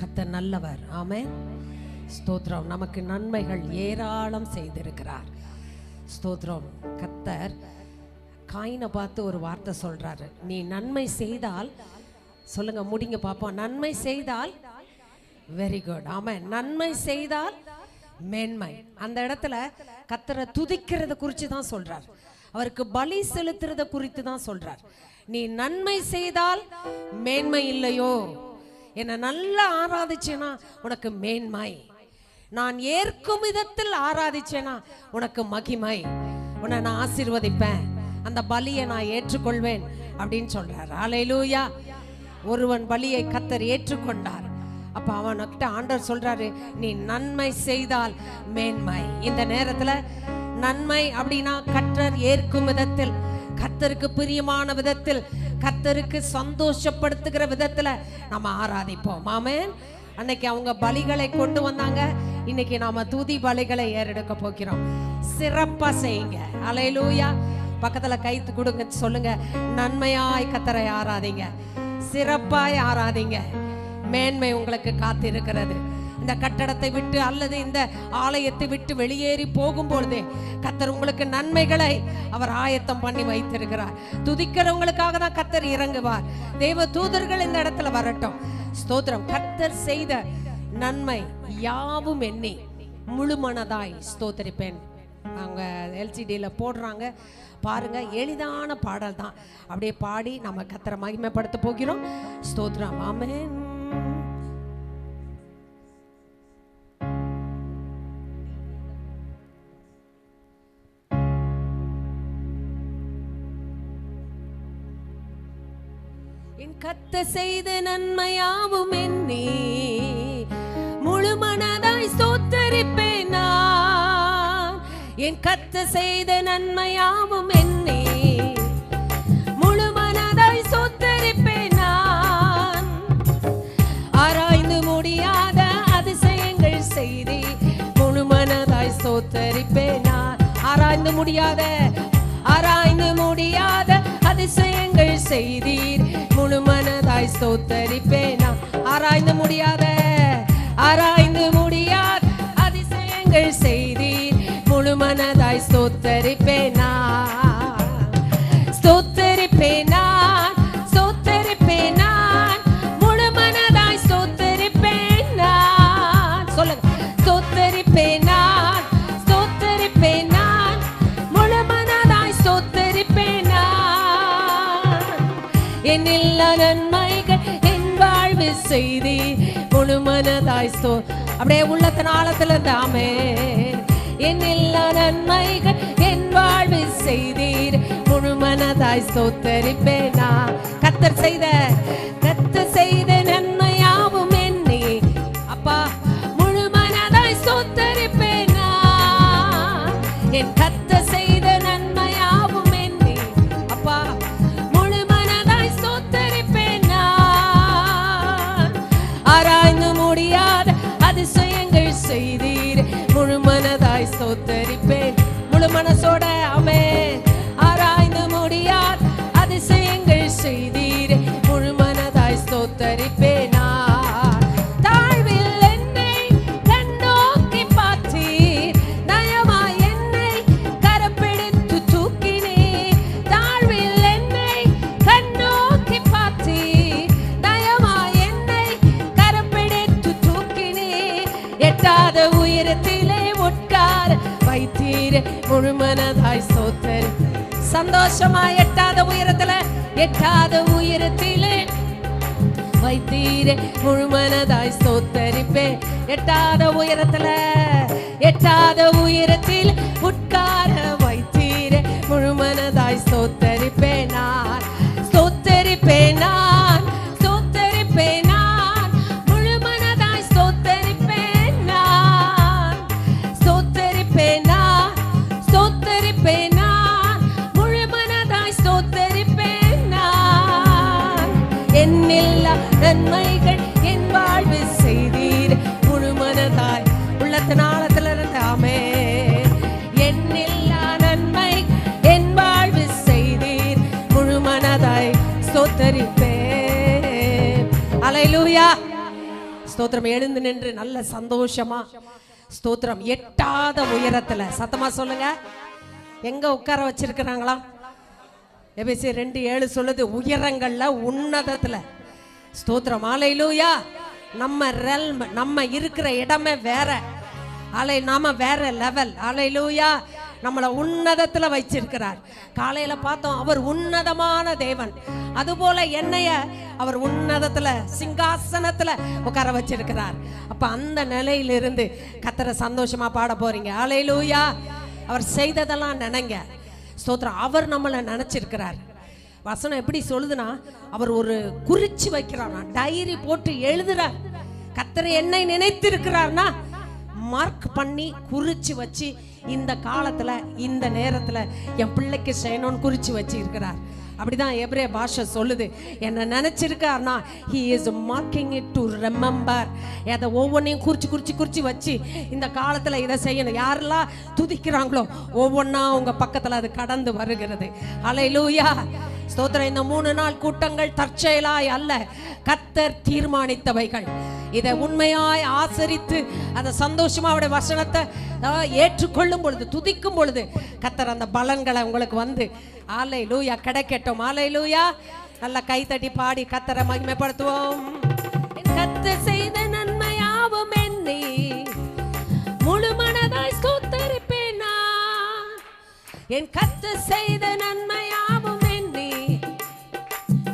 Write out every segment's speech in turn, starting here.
கர்த்தர் நல்லவர். ஆமென். ஸ்தோத்திரம். நமக்கு நன்மைகள் ஏராளம் செய்திருக்கிறார். ஸ்தோத்திரம். கர்த்தர் காயினை பார்த்து ஒரு வார்த்தை சொல்றாரு, நீ நன்மை செய்தால், சொல்லுங்க முடிங்க பாப்போம், நன்மை செய்தால் வெரி குட். ஆமென். நன்மை செய்தால் மேன்மை. அந்த இடத்துல கர்த்தரை துதிக்கிறத குறித்து தான் சொல்றார், அவருக்கு பலி செலுத்துறத குறித்து தான் சொல்றார். நீ நன்மை செய்தால் மேன்மை இல்லையோ, என்னை நல்லா ஆராதிச்சேனா உனக்கு மேன்மை, நான் ஏற்கும் விதத்தில் ஆராதிச்சேனா உனக்கு மகிமை, உன்னை நான் ஆசீர்வதிப்பேன், அந்த பலியை நான் ஏற்றுக்கொள்வேன் அப்படின்னு சொல்றார். ஹல்லேலூயா. ஒருவன் பலியை கர்த்தர் ஏற்றுக்கொண்டார். அப்ப அவன்கிட்ட ஆண்டவர் சொல்றாரு, நீ நன்மை செய்தால் மேன்மை. இந்த நேரத்துல நன்மை அப்படின்னா கர்த்தர் ஏற்கும் விதத்தில், கர்த்தருக்கு பிரியமான விதத்தில், கர்த்தருக்கு சந்தோஷப்படுத்துகிற விதத்துல நம்ம ஆராதிப்போம். ஆமென். அன்னைக்கு அவங்க பலிகளை கொண்டு வந்தாங்க, இன்னைக்கு நாம துதி பலிகளை ஏறெடுக்க போகிறோம். சிறப்பா செய்யுங்க. ஹல்லேலூயா. பக்கத்துல கைத்து கொடுங்க, சொல்லுங்க, நன்மையாய் கர்த்தரை ஆராதிங்க, சிறப்பாய் ஆராதிங்க, மேன்மை உங்களுக்கு காத்திருக்கிறது. இந்த கட்டடத்தை விட்டு அல்லது இந்த ஆலயத்தை விட்டு வெளியேறி போகும்பொழுதே கர்த்தர் உங்களுக்கு நன்மைகளை அவர் ஆயத்தம் பண்ணி வைத்திருக்கிறார். துதிக்கிறவங்களுக்காக தான் கர்த்தர் இறங்குவார். தேவ தூதர்கள் இந்த இடத்துல வரட்டும். ஸ்தோத்திரம். கர்த்தர் செய்த நன்மை யாவும் எண்ணி முழு மனதாய் ஸ்தோத்தரிப்பேன். அவங்க எல்சிடியில் போடுறாங்க பாருங்க, எளிதான பாடல் தான். அப்படியே பாடி நம்ம கர்த்தரை மகிமைப்படுத்த போகிறோம். ஸ்தோத்திரம். ஆமென். கர்த்தர் செய்த நன்மையாவும் எண்ணி முழு மனதாய் ஸ்தோத்தரிப்பேன் நான். என் கர்த்தர் செய்த நன்மையாவும் எண்ணி முழு மனதாய் ஸ்தோத்தரிப்பேன் நான். ஆராய்ந்து முடியாத அதிசயங்கள் செய்தி முழு மனதாய் ஸ்தோத்தரிப்பேன் நான். ஆராய்ந்து முடியாத அதிசயங்கள் செய்தீர் முழு மனதாய் ஸ்தோத்தரிப்பேன் நான். ஆராய்ந்து முடியாத அதிசயங்கள் செய்தீர் முழு மனதாய் ஸ்தோத்தரிப்பேன் நான். ஸ்தோத்தரிப்பேன் நான், ஸ்தோத்தரிப்பேன் நான், முழு மனதாய் ஸ்தோத்தரிப்பேன் நான். சொல்லுங்க, ஸ்தோத்தரிப்பேன் நான், ஸ்தோத்தரிப்பேன் நான், முழு மனதாய் ஸ்தோத்தரிப்பேன் நான். என்னில்லா நன்மைகள் என் வாழ்வு செய்தீர் முழு மனதாய் அப்படியே உள்ளத்தின் ஆழத்துல தாமே. என்னில்லா நன்மைகள் என் வாழ்வு செய்தீர் முழு மனதாய் ஸ்தோத்தரிப்பேன் நான். கர்த்தர் செய்த நன்மையாவும் எண்ணி அப்பா முழு மனதாய் ஸ்தோத்தரிப்பேன் நான். என் கர்த்தர் செய்த நன்மையாவும் எண்ணி அப்பா முழு மனதாய் ஸ்தோத்தரிப்பேன் நான். ஆராய்ந்து முடியாத அதிசயங்கள் செய்தீர் முழு மனதாய் ஸ்தோத்தரிப்பேன். முழு மனசோட ஆமென். ஆராய்ந்து முடியாத அதிசயங்கள் செய்தீர் முழு மனதாய் ஸ்தோத்தரிப்பேன் நான். தாழ்வில் என்னை கண்ணோக்கி பார்த்தீர், நயமாய் என்னை கரப்பிடித்து தூக்கினீர். தாழ்வில் என்னை கண்ணோக்கி பார்த்தீர், நயமாய் என்னை கரப்பிடித்து தூக்கினீர். எட்டாத உயரத்திலே உட்கார வைத்தீர் முழு மனதாய் ஸ்தோத்தரி. சந்தோஷமா எட்டாத உயரத்திலே வைத்தீரே முழு மனதாய் ஸ்தோத்தரிப்பேன். எட்டாத உயரத்தில் உட்கார வைத்தீரே முழு மனதாய் ஸ்தோத்தரிப்பேன் நான். ஸ்தோத்தரிப்பேன் நான், ஸ்தோத்தரிப்பேன் நான், முழு மனதாய் ஸ்தோத்தரிப்பேன் நான். ஸ்தோத்தரிப்பேன் நான், ஸ்தோத்தரிப்பேன் நான், முழு மனதாய் ஸ்தோத்தரிப்பேன் நான். என்னில்லா நன்மைகள் என் வாழ்வு செய்தீர் முழு மனதாய் உள்ளத்தின் ஆழத்துல இருந்தாமே. என்னில்லா நன்மை என் வாழ்வு செய்தீர் முழு மனதாய் ஸ்தோத்தரிப்பேன். அல்லேலூயா. ஸ்தோத்திரம். எழுந்து நின்று நல்ல சந்தோஷமா ஸ்தோத்திரம். எட்டாத உயரத்துல சத்தமா சொல்லுங்க. எங்க உட்கார வச்சிருக்கிறாங்களா? எபேசியர் 2:7 சொல்லுது, உயரங்கள்ல உன்னதத்துல. ஸ்தோத்திரம். ஹல்லேலூயா. நம்ம ரெல்ம், நம்ம இருக்கிற இடமே வேற. நாம வேற லெவல். ஹல்லேலூயா. நம்மளை உன்னதத்துல வச்சிருக்கிறார். காலையில பார்த்தோம், அவர் உன்னதமான தேவன். அதுபோல என்னைய அவர் உன்னதத்துல சிங்காசனத்துல உட்கார வச்சிருக்கிறார். அப்ப அந்த நிலையிலிருந்து கர்த்தரை சந்தோஷமா பாட போறீங்க. ஹல்லேலூயா. அவர் செய்ததெல்லாம் நினைங்க. ஸ்தோத்திரம். அவர் நம்மளை நினைச்சிருக்கிறார். வசனம் எப்படி சொல்லுதுன்னா, அவர் ஒரு குறிச்சு வைக்கிறார், டைரி போட்டு எழுதுறார். கர்த்தர் என்னை நினைத்திருக்கிறார்னா மார்க் பண்ணி குறிச்சு வச்சு, இந்த காலத்துல இந்த நேரத்துல என் பிள்ளைக்கு செய்யணும்னு குறிச்சு வச்சு இருக்கிறார். அப்படிதான் எபிரேய பாஷை சொல்லுது. என்ன நினைச்சிருக்காருன்னா he is marking it to remember. அதை ஒவ்வொன்றையும் குறிச்சு வச்சு இந்த காலத்துல இதை செய்யணும். யாரெல்லாம் துதிக்கிறாங்களோ ஒவ்வொன்றா உங்க பக்கத்துல அது கடந்து வருகிறது. ஹல்லேலூயா. ஸ்தோத்திரம். இந்த 3 நாள் கூட்டங்கள் தற்செயலாய் அல்ல, கர்த்தர் தீர்மானித்தவைகள். இதை உண்மையாய் ஆசரித்து அதை சந்தோஷமா அவருடைய வசனத்தை ஏற்றுக்கொள்ளும் பொழுது, துதிக்கும் பொழுது கர்த்தர் அந்த பலன்களை உங்களுக்கு வந்து ஹல்லேலூயா கிடைக்கட்டும். ஹல்லேலூயா. நல்ல கைத்தட்டி பாடி கர்த்தரை மகிமைப்படுத்துவோம். கர்த்தர் செய்த நன்மையாவும் எண்ணி முழு மனதாய் ஸ்தோத்திரிப்பேன் நான். என் கர்த்தர் செய்த நன்மையாவும் எண்ணி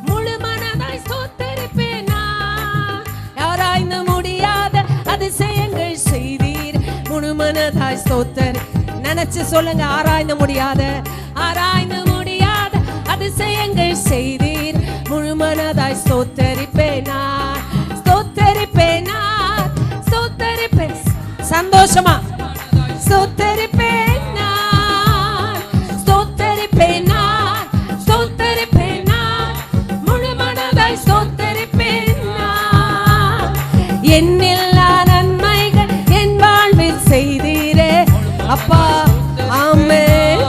முழு மனதாய் ஸ்தோத்திரிப்பேன் நான். ஆராய்ந்து முடியாத அதிசயங்கள் செய்தீர், முழு மனதாய் ஸ்தோத்திரி. நினைச்சு சொல்லுங்க, ஆராய்ந்து முடியாத அதிசயங்கள் செய்தீர், முழு மனதாய் ஸ்தோத்திரிப்பேன் நான். ஸ்தோத்திரிப்பேன் நான், ஸ்தோத்திரிப்பேன். சந்தோஷமா ஸ்தோத்திரிப்பேன் நான், ஸ்தோத்திரிப்பேன் நான், ஸ்தோத்திரிப்பேன் நான், முழு மனதாய் ஸ்தோத்திரிப்பேன் நான். என்னில்லா நன்மைகள் என் வாழ்வில் செய்தீரே அப்பா. ஆமென்.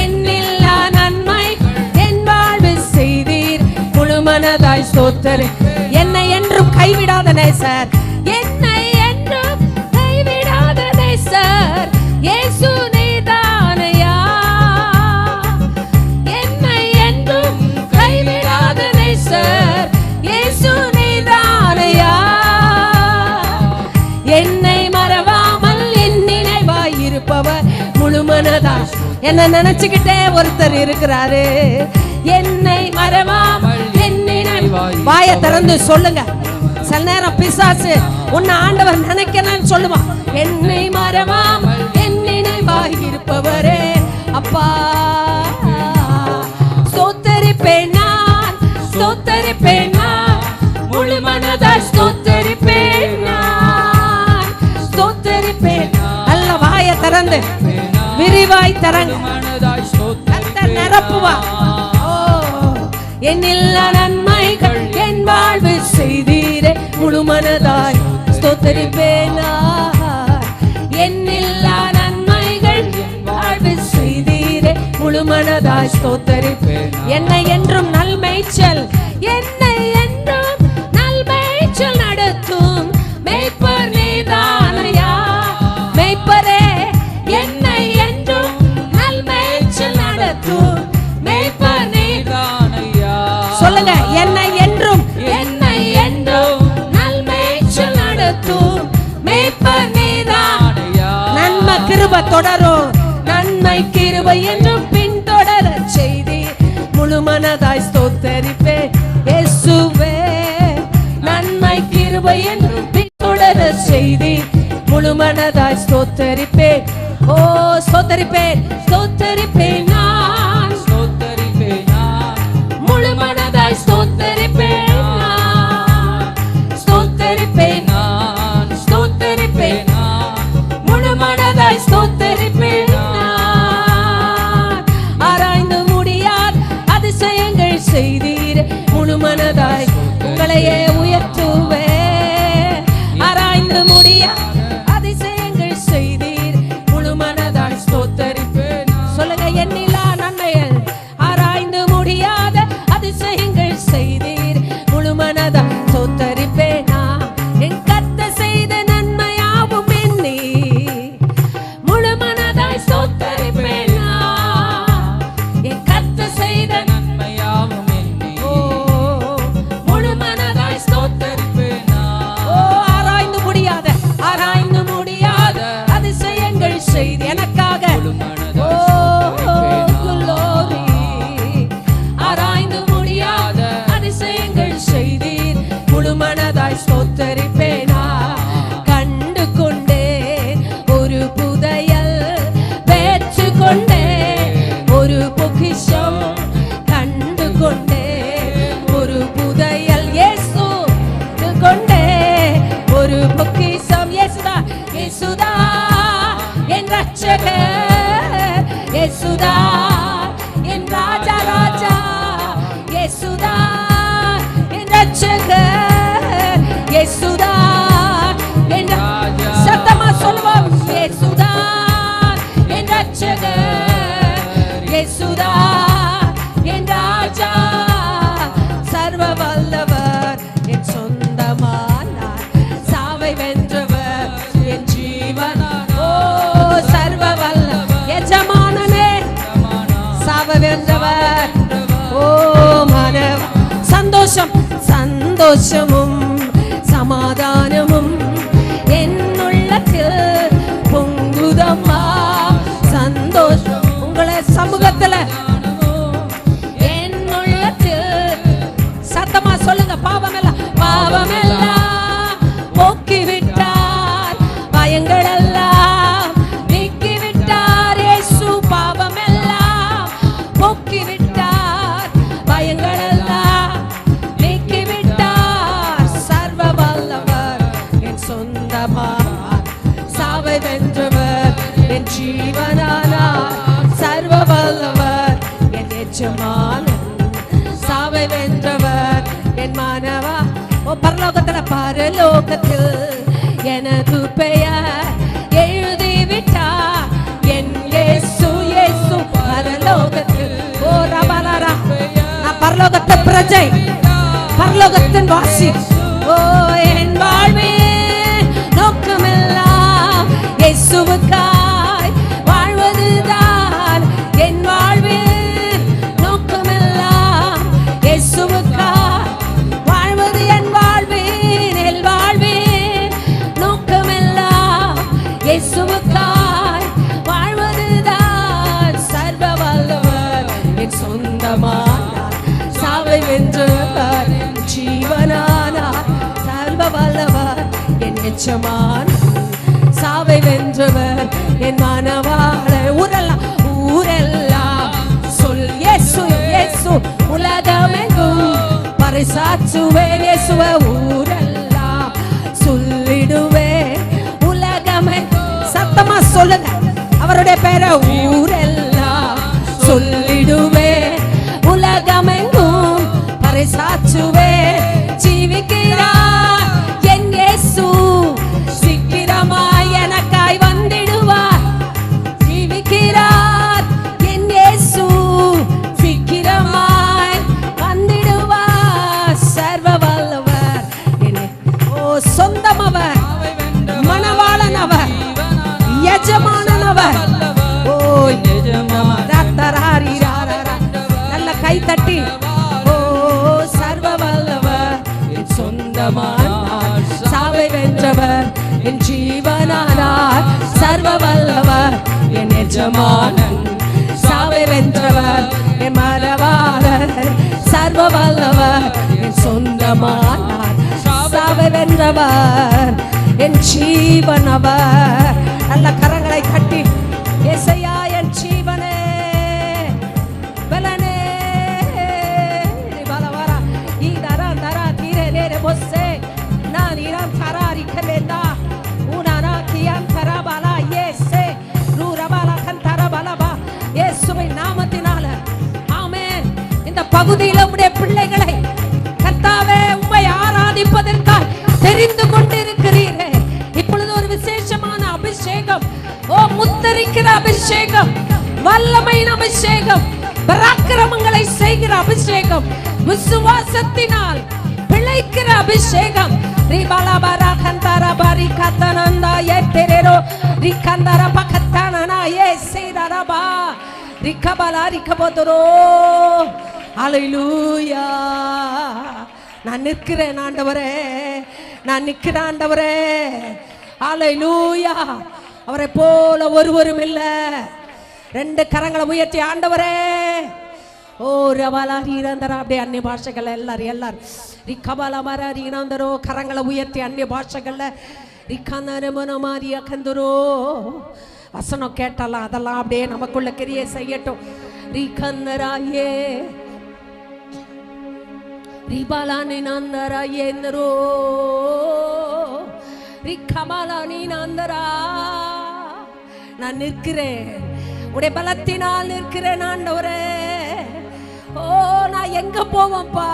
என்னில்லா நன்மைகள் என் வாழ்வில் செய்தீர், முழு மனதாய் ஸ்தோத்திரி. என்னை என்றும் கைவிடாத நேசர், என்னை என்றும் கைவிடாத நேசர் இயேசு நீதானையா. என்னை என்றும் கைவிடாத நேசர் இயேசு நீதானையா. என்னை மறவாமல் என் நினைவாய் இருப்பவர், முழு மனதாய். என்ன நினைச்சுக்கிட்டே ஒருத்தர் இருக்கிறாரு. என்னை மறவாமல் என் நினைவாய். வாயை திறந்து சொல்லுங்க. சில நேரம் பிசாசு உன்னை ஆண்டவர் நினைக்கிறேன்னு சொல்லுவான். என்னை மறவாமல் என் நினைவாய் இருப்பவரே அப்பா. ஸ்தோத்திரிப்பேன் நான், ஸ்தோத்திரிப்பேன் நான், முழு மனதாய் ஸ்தோத்திரிப்பேன் நான், ஸ்தோத்திரிப்பேன். நல்ல வாயை திறந்து விரிவாய் தரங்க. கர்த்தர் நிரப்புவா. என்னில்லா நன்மைகள் என் வாழ்வில் செய்தீரே, முழு மனதாய் ஸ்தோத்திரிப்பேன் நான். என்னில்லா நன்மைகள் என் வாழ்வில் செய்தீரே, முழு மனதாய் ஸ்தோத்திரிப்பேன். என்னை என்றும் நல்மேய்ச்சல், என்னை என்றும் நல்மேய்ச்சல் நடத்தும் மேய்ப்பர் நீதானையா. மேய்ப்பரே, என்னை என்றும் நல்மேய்ச்சல் நடத்தும் மேய்ப்பர் நீதானையா. சொல்லுங்க, என்னை என்றும், என்னை என்றும் நல்மேய்ச்சல் நடத்தும் மேய்ப்பர் நீதானையா. நன்மை கிருபை தொடரும், நன்மை கிருபை என்றும் பின்தொடர செய்தி, முழு மனதாய் ஸ்தோத்திரிப்பேன் இயேசுவே. நன்மை கிருபை என்றும் பின்தொடர செய்தி, முழு மனதாய் ஸ்தோத்திரிப்பேன். ஓ ஸ்தோத்திரிப்பேன், ஸ்தோத்திரிப்பேன் நான், ஸ்தோத்திரிப்பேன் நான், முழு மனதாய் ஸ்தோத்திரிப்பேன் நான், ஸ்தோத்திரிப்பேன் நான், ஸ்தோத்திரிப்பேன் நான், முழு மனதாய் ஸ்தோத்திரிப்பேன் நான். ஆராய்ந்து முடியாத அதிசயங்கள் செய்தீர், முழு மனதாய் உங்களையே உயர்த்துவே. ஆராய்ந்து முடியாத அதிசயங்கள் செய்தீர், முழு மனதாய் ஸ்தோத்திரிப்பேன். ஸ்தோத்தரிப்பேனா கண்டு கொண்டேன் ஒரு புதையல் பெற்று கொண்டேன் ஒரு பொக்கிஷம் கண்டு கொண்டேன் ஒரு புதையல் இயேசு கொண்டே ஒரு பொக்கிஷம் இயேசுதா இயேசுதா என் ரட்சகர் இயேசுதா என் ராஜா ராஜா இயேசுதா என் ரட்சகர் இயேசுதா என் ராஜா சத்தமா சொல்லுவோம் இயேசுதா என் ரட்சகர் இயேசுதா என் ராஜா சர்வ வல்லவர் என் சொந்தமானார் சாவை வென்றவர் என் ஜீவன் ஓ சர்வ வல்லவர் எஜமானனே சாவை வென்றவர் ஓ மனவ சந்தோஷம் சந்தோஷமும் சமாதானமும் என் உள்ளத்தில் பொங்குதம்மா சந்தோஷம் உங்களை சமூகத்துல என் உள்ளத்தில் சத்தமா சொல்லுங்க பாவமெல்லாம் போக்கி விட்டார் பயங்கள் எல்லாம் நீக்கி விட்டார் இயேசு பாவமெல்லாம் போக்கி விட்டார் பயங்கள் எல்லாம் நீக்கி விட்டார் சர்வ வல்லவர் என் சொந்தமானார் சாவை வென்றவர் என் ஜீவனானார் சர்வ வல்லவர் என் எஜமானன் சாவை வென்றவர் என் மானவா ஓ பரலோகத்தில் எனது பெயர் எழுதி விட்டார் என் இயேசு இயேசு பரலோகத்தில் ஓ ரபலரா நான் பரலோகத்து பிரஜை பரலோகத்தின் வாசி ஓ என் வாழ்வின் நோக்கமெல்லாம் இயேசுவுக்காய் வாழ்வதுதான் என் வாழ்வின் நோக்கமெல்லாம் இயேசுவுக்காய் வாழ்வது என் வாழ்வின் நோக்கமெல்லாம் இயேசுவுக்காய் வாழ்வதுதான் சர்வ வல்லவர் என் சொந்தமானார் சாவை வென்றவர் ஜீவனானார் சர்வ வல்லவர் என் எஜமான் சாவை வென்றவர் என் மனவாள ஊரெல்லாம் சொல் இயேசு இயேசு உலகமெங்கும் பரிசாற்றுவேன் இயேசுவ ஊரெல்லாம் சொல்லிடுவேன் உலகமே சத்தமா சொல்லுங்க அவருடைய பேரை ஊரெல்லாம் சொல்லிடுவேன் உலகமெங்கும் பரிசாற்றுவேன் ஜீவிக்கிறார் என் இயேசு சீக்கிரமாய் எனக்காய் வந்திடுவார் ஜீவிக்கிறார் என் இயேசு சீக்கிரமாய் வந்திடுவார் சர்வ வல்லவர் ஓ சொந்தமவர் மணவாளனவர் எஜமானனவர் ஓ நல்ல கை தட்டி ஓ சர்வ வல்லவர் என் சொந்தமானார் சாவை வென்றவர் என் ஜீவனானார் சர்வ வல்லவர் என் எஜமானன் சாவை வென்றவர் என் மரவாளர் சர்வ வல்லவர் என் சொந்தமானார் சாவை வென்றவர் என் ஜீவனவர் நல்ல கரங்களை கட்டி இயேசையா என் ஜீவனே பலனே பலவரா ஈதரா தரா தீரே நேரே பொஸ்ஸே நான் இரம் தராரி கலேதா உனானா கியான் தரபாலா இயேசே ரூரபாலா கந்தரபாலபா இயேசுவின் நாமத்தினால ஆமென் இந்த பகுதியில் உம்முடைய பிள்ளைகளை கர்த்தாவே உம்மை ஆராதிப்பதற்காக தெரிந்து கொண்டிருக்கிறீரே இப்பொழுது ஒரு விசேஷமான அபிஷேகம் ஓ முத்தரிக்கிற அபிஷேகம் வல்லமையின் அபிஷேகம் பராக்கிரமங்களை செய்கிற அபிஷேகம் விசுவாசத்தினால் பிழைக்கிற அபிஷேகம் ரிபாலபரா கந்தரபரி கத்தனந்தா ஏத்தெரோ ரிகந்தர பகத்தனனா ஏசேரபா ரிகபலா ரிகபோதரோ ஹalleluya நான் நிற்கிறேன் ஆண்டவரே நான் நிற்கிறேன் ஆண்டவரே ஹalleluya அவரை போல ஒருவரும் இல்லை ரெண்டு கரங்களை உயர்த்தி ஆண்டவரே ஓ ரபாலா ரீனந்தரா. அப்படியே அந்நிய பாஷைகள் எல்லாரும் ரிக்கபாலா மர ரீனந்தரோ கரங்களை உயர்த்தி அந்நிய பாஷைகள்ல ரிக்கந்தரமன மாரியா கந்தரோ வசனம் கேட்டாலாம் அதெல்லாம் அப்படியே நமக்குள்ள கிரியை செய்யட்டும். ரிக்கந்தராயே ரிபாலா நினந்தரா ஏந்தரோ ரிக்கபாலா நினந்தரா. நான் நிற்கிறேன், உடைய பலத்தினால் நிற்கிறேன் ஆண்டவரே. ஓ நான் எங்க போவேன்ப்பா?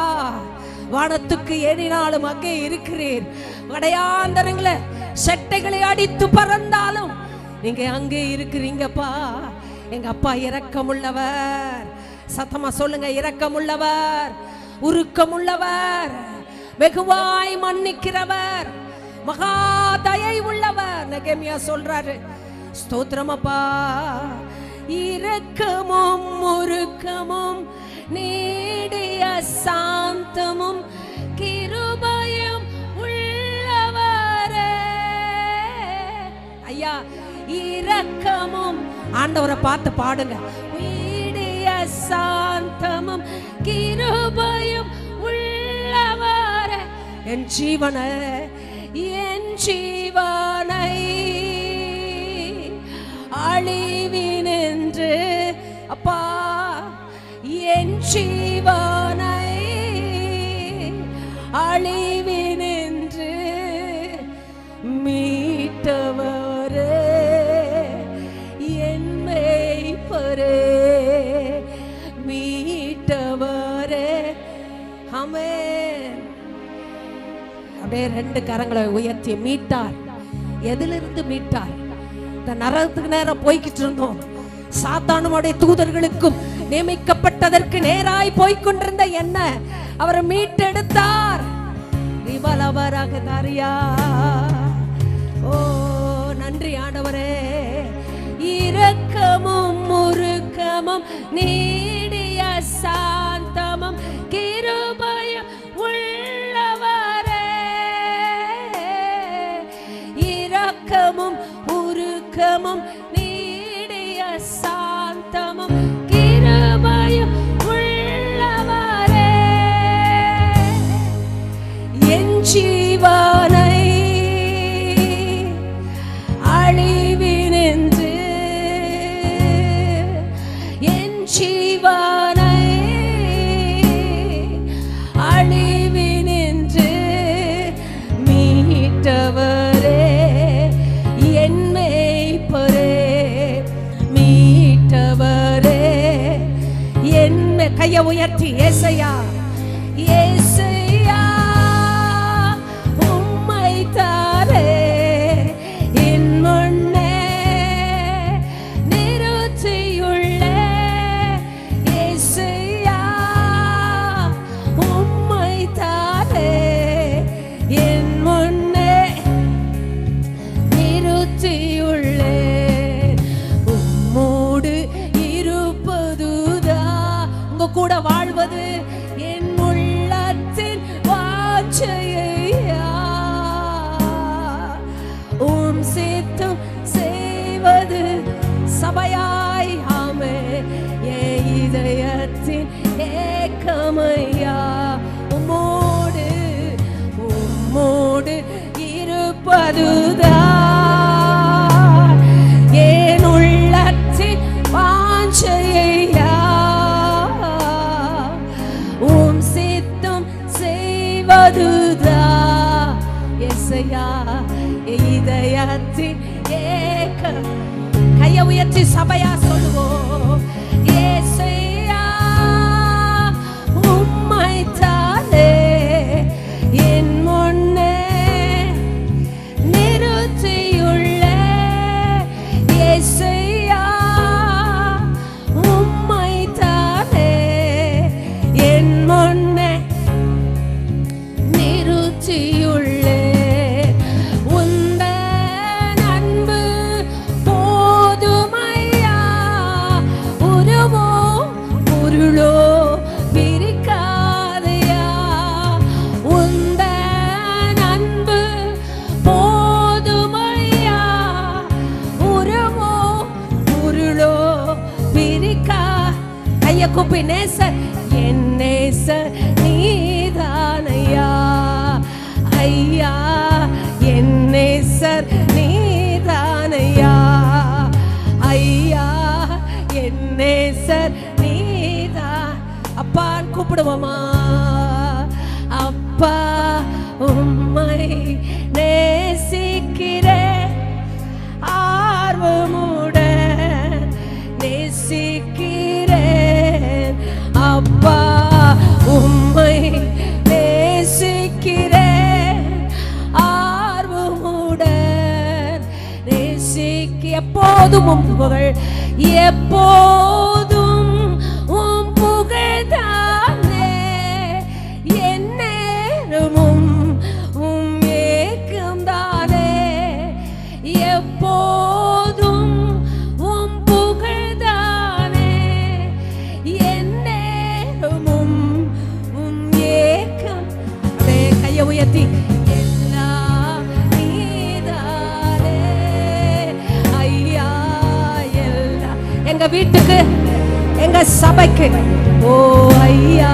வானத்துக்கு ஏறினாலும் அங்கே இருக்கிறீர். வடையாந்தரங்களை செட்டைகளை அடித்து பறந்தாலும் நீங்க அங்கே இருக்கிறீங்கப்பா. எங்க அப்பா இரக்கமுள்ளவர். சத்தமா சொல்லுங்க, இரக்கமுள்ளவர், உருக்கமுள்ளவர், வெகுவாய் மன்னிக்கிறவர், மகா தயை உள்ளவர். நெகேமியா சொல்றாரு. ஸ்தோத்திரமப்பா. இரக்கமும் உருக்கமும் நீடிய சாந்தமும் கிருபையும் உள்ளவரே. ஐயா இரக்கமும், ஆண்டவரை பார்த்து பாடுங்க. நீடிய சாந்தமும் கிருபையும் உள்ளவரே. என் ஜீவனை அழிவினின்று அப்பா என் ஜீவனை அழிவினின்று மீட்டவரே என் மேய்ப்பரே மீட்டவரே. ஆமென். அப்படியே ரெண்டு கரங்களை உயர்த்தி மீட்டார். எதிலிருந்து மீட்டார்? இந்த நரகத்துக்கு நேரம் போய்கிட்டு இருந்தோம். சாத்தானுடைய தூதர்களுக்கும் நியமிக்கப்பட்டதற்கு நேராய் போய்கொண்டிருந்த என்ன அவர் மீட்டெடுத்தார். ஓ நன்றி ஆண்டவரே. இரக்கமும் முருக்கமும் நீடிய சாந்தமும் கிருபையும் உள்ளவரே. இரக்கமும் உருக்கமும் நீடிய சாந்தமும் கிருபையும் உள்ளவரே. என் ஜீவனை அழிவினின்று என் ஜீவனை அழிவினின்று மீட்டவரே என் மேய்ப்பரே மீட்டவரே என் கையை உயர்த்தி ஏசையா ஏசையா உம்மை தாரே என் முன்னே நிறுத்தியுள்ள ஏசையா உம்மை தாரே என் முன்னே நிறுத்தியுள்ளே. உம்மோடு இருப்பதுதான் உங்க கூட வாழ்வது என் உள்ளத்தின் வாஞ்சையா. உம் சித்தம் செய்வது சபையாய் ஆமே என் இதயத்தின் ஏக்கமையா. உம்மோடு உம்மோடு இருப்பதுதான் என் உள்ளத்தின் வாஞ்சையா. உம் சித்தம் செய்வதுதான் ஏசையா இதயத்தின் ஏக்கம். கையை உயர்த்தி சபையா சொல்லுவோம். ஏசையா உம்மை தானே என் முன்னே நிறுத்தியுள்ள ஏசையா உம்மை தானே என் முன்னே நிறுத்தியுள்ளே. உந்தன் அன்பு போதுமையா கூப்பிடுவோமா? அப்பா உம்மை நேசிக்கிறேன், ஆர்வமுடன் நேசிக்கிறேன். அப்பா உம்மை நேசிக்கிறேன், ஆர்வமுடன் நேசிக்க. எப்போதும் உம் புகழ், எப்போதும் உம் புகழ்தானே, எந்நேரமும் உம் ஏக்கம்தானே. எப்போதும் உம் புகழ்தானே, எந்நேரமும் உம் ஏக்கம். அப்படியே கையை உயர்த்தி எல்லாம் நீதானே ஐயா, எல்லாம் எங்க வீட்டுக்கு எங்க சபைக்கு. ஓ ஐயா,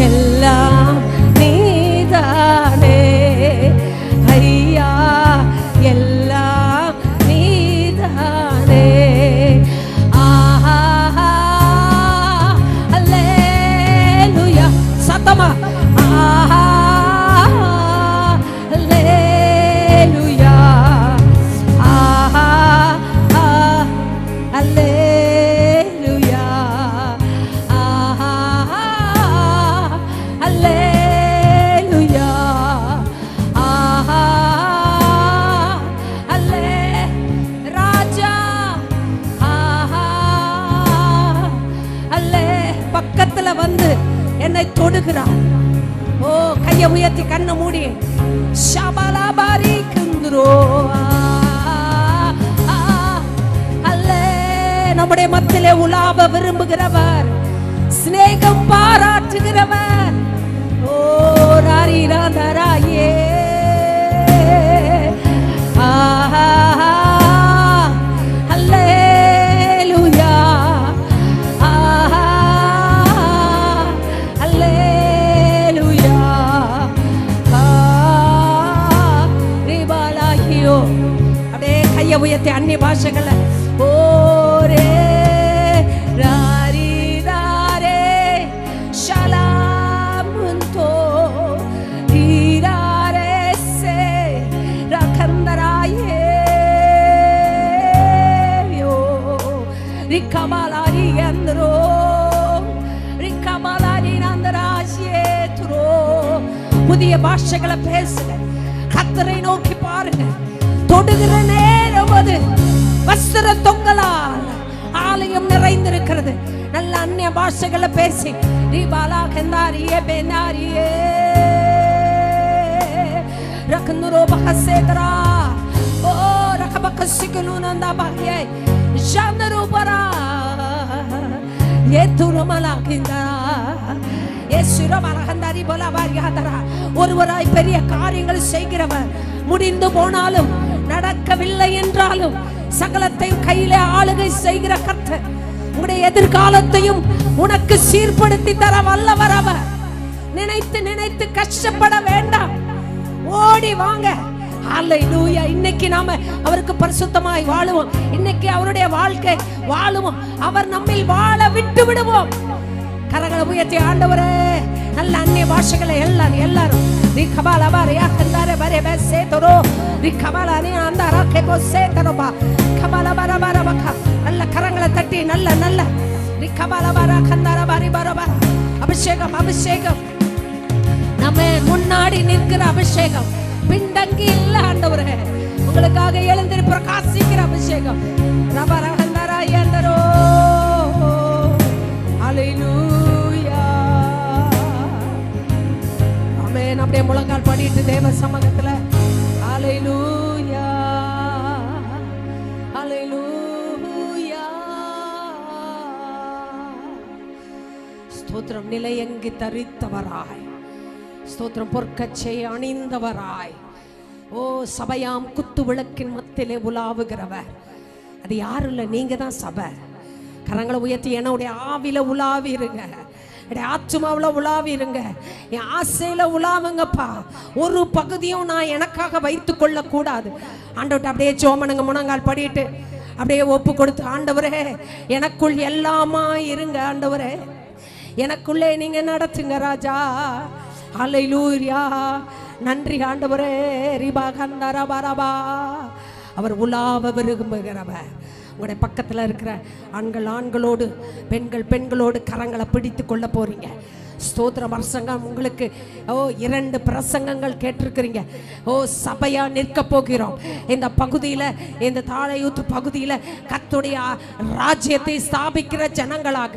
எல்லாம் நீதானே ஐயா, எல்லாம் நீதானே. ஆஹா அல்லேலூயா, சத்தமா ஆஹா அல்லேலூயா, ஆஹா அல்லேலூயா, ஆஹா அல்லேலூயா, ஆஹா அல்லே ராஜா, ஆஹா அல்லே. பக்கத்துல வந்து என்னை தொடுகிறார். ஓ கையை உயர்த்தி கண்ணை மூடி ஷபலாபாரி குந்துரோ அல்லே. நம்முடைய மத்தியிலே உலாவ விரும்புகிறவர், சிநேகம் பாராட்டுகிறவர். ஓ ராரி ராதராயே, ஆஹா அல்லேலூயா, ஆஹா அல்லேலூயா, ரிபாலாகியோ. அப்படியே கையை உயர்த்தி அந்நிய பாஷைகளை ஓரே ராரி ராரே ஷலாமுன்தோ ஈராரே சே ரகந்தராயே யோ ரிகமாலாரி அந்தரோ ரிகமாலாரி நந்தராஜே துரோ. புதிய பாஷைகளை பேசுங்க, கர்த்தரை நோக்கி பாருங்க. தொடுகிற நேரம் அது. வஸ்திர தொங்கலால் ஆலயம் நிறைந்திருக்கிறது. நல்ல அந்நிய பாஷைகளை பேசி ரிபாலா கந்தாரியே பெனாரியே ரக்னுரோ பஹசேதரா ஓ ரகபக்கசிகுலுனந்தா பாயே ஜானருபரா ஏதுரமலாகிந்தா ஏசுரமலகந்தாரி போலவாரியாதரா. ஒருவராய் பெரிய காரியங்கள் செய்கிறவர், முடிந்து போனாலும் நடக்கவில்லை என்றாலும் சகலத்தையும் கையிலே ஆளுகை செய்கிற கர்த்தர் உன்னுடைய எதிர்காலத்தையும் உனக்கு சீர்படுத்தி தர வல்லவர் அவர். நினைத்து நினைத்து கஷ்டப்பட வேண்டாம், ஓடி வாங்க. ஹல்லேலூயா. இன்னைக்கு நாம அவருக்கு பரிசுத்தமாய் வாழுவோம். இன்னைக்கு அவருடைய வாழ்க்கை வாழுவோம். அவர் நம்மில் வாழ விட்டு விடுவோம். கரங்களை உயர்த்தி ஆண்டவரே, நல்ல அந்நிய பாஷைகளை எல்லாரும் ரிகபாலபாரியா கந்தாரே பரே பேசேதரோ ரிகபாலானி அந்தாரா கேபோ சேதரோபா கபாலபாரபாரபா. நல்ல கரங்களை தட்டி நல்ல ரிகபாலபாரா கந்தாரா பாரி பரபா. அபிஷேகம் அபிஷேகம், நம்ம முன்னாடி நிற்கிற அபிஷேகம். பிண்டங்கி இல்ல ஆண்டவரே, உங்களுக்காக எழுந்திரு பிரகாசிக்கிற அபிஷேகம். ரபரா கந்தாரா யந்தரோ ஹல்லேலூயா. ஆமென். அப்படியே முழங்கால் படிட்டு தேவ சமூகத்துல ஹல்லேலூயா ஹல்லேலூயா. ஸ்தோத்திரம். நிலையங்கி தரித்தவராய், ஸ்தோத்திரம். பொற்கச்சை அணிந்தவராய், ஓ சபையாம் குத்து விளக்கின் மத்தியிலே உலாவுகிறவர். அது யாரும் இல்லை, நீங்க தான் சபை. கரங்களை உயர்த்தி என்னுடைய ஆவில உலாவி இருங்க, என்னுடைய ஆத்துமாவில் உலாவி இருங்க, என் ஆசையில உலாவுங்கப்பா. ஒரு பகுதியும் நான் எனக்காக வைத்து கொள்ள கூடாது. ஆண்டவர்கிட்ட அப்படியே சோமனுங்க முழங்கால் படிட்டு அப்படியே ஒப்பு கொடுத்து, ஆண்டவரே எனக்குள் எல்லாமா இருங்க. ஆண்டவரே எனக்குள்ளே நீங்க நடத்துங்க ராஜா. ஹல்லேலூயா. நன்றி ஆண்டவரே. ரிபா கந்தரபரபா. அவர் உலாவ விரும்புகிறவர். உங்களுடைய பக்கத்தில் இருக்கிற ஆண்களோடு பெண்களோடு கரங்களை பிடித்து கொள்ள போறீங்க. ஸ்தோத்திர பிரசங்கம் உங்களுக்கு 2 பிரசங்கங்கள் கேட்டிருக்கிறீங்க. சபையா நிற்க போகிறோம் இந்த பகுதியில், இந்த தாழையூத்து பகுதியில் கர்த்தருடைய ராஜ்யத்தை ஸ்தாபிக்கிற ஜனங்களாக.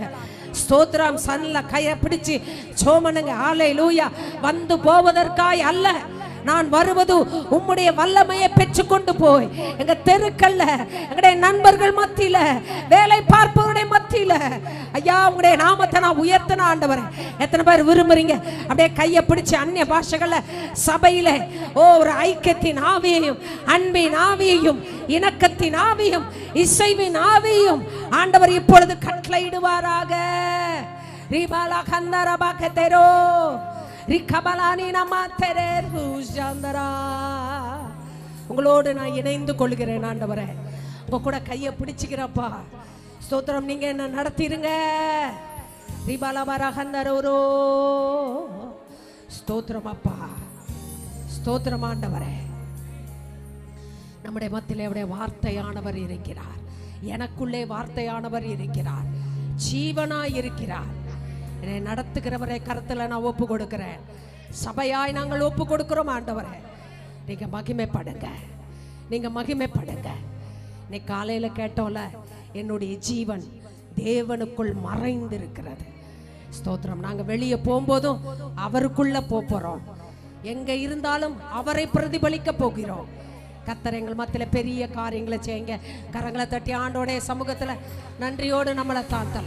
ஸ்தோத்திரம். சன்ல கையை பிடிச்சு சோமனுங்க. ஹல்லேலூயா. வந்து போவதற்காய் அல்ல, நான் வருவது உம்முடைய வல்லமையை பெற்றுக்கொண்டு போய் எங்க தெருக்கல்ல, எங்களுடைய நண்பர்கள் மத்தியில, வேலை பார்ப்பவருடைய மத்தியில ஐயா உங்களுடைய நாமத்தை நான் உயர்த்தின ஆண்டவரே. எத்தனை பேர் விரும்புறீங்க? அப்படியே கையை பிடிச்சு அந்நிய பாஷைகள்ல சபையில ஒரு ஐக்கியத்தின் ஆவியையும், அன்பின் ஆவியையும், இணக்கத்தின் ஆவியும், இசைவின் ஆவியும் ஆண்டவர் இப்பொழுது கட்டளையிடுவாராக. ரிபாலா கந்தரபா கதரோ உங்களோடு நான் இணைந்து கொள்கிறேன் ஆண்டவரே. உங்க கூட கையை பிடிச்சுக்கிறப்பா. ஸ்தோத்திரம். நீங்க என்ன நடத்திருங்க. ஸ்தோத்திரம் அப்பா. ஸ்தோத்திரம் ஆண்டவரே. நம்முடைய மத்தியிலே அவருடைய வார்த்தையானவர் இருக்கிறார். எனக்குள்ளே வார்த்தையானவர் இருக்கிறார். ஜீவனாய் இருக்கிறார். என்னை நடத்துகிறவரை கருத்துல நான் ஒப்பு கொடுக்கிறேன். சபையாய் நாங்கள் ஒப்பு கொடுக்கிறோம் ஆண்டவரே. நீங்க மகிமைப்படுங்க, நீங்க மகிமைப்படுங்க. நீ காலையில கேட்டோம்ல, என்னுடைய ஜீவன் தேவனுக்குள் மறைந்திருக்கிறது. ஸ்தோத்திரம். நாங்க வெளியே போகும்போதும் அவருக்குள்ள போறோம். எங்க இருந்தாலும் அவரை பிரதிபலிக்க போகிறோம். கர்த்தர் எங்கள் மத்தியில பெரிய காரியங்களை செய்யுங்க. கரங்களை தட்டி ஆண்டோடைய சமூகத்துல நன்றியோடு நம்மளை தாழ்த்தலாம்.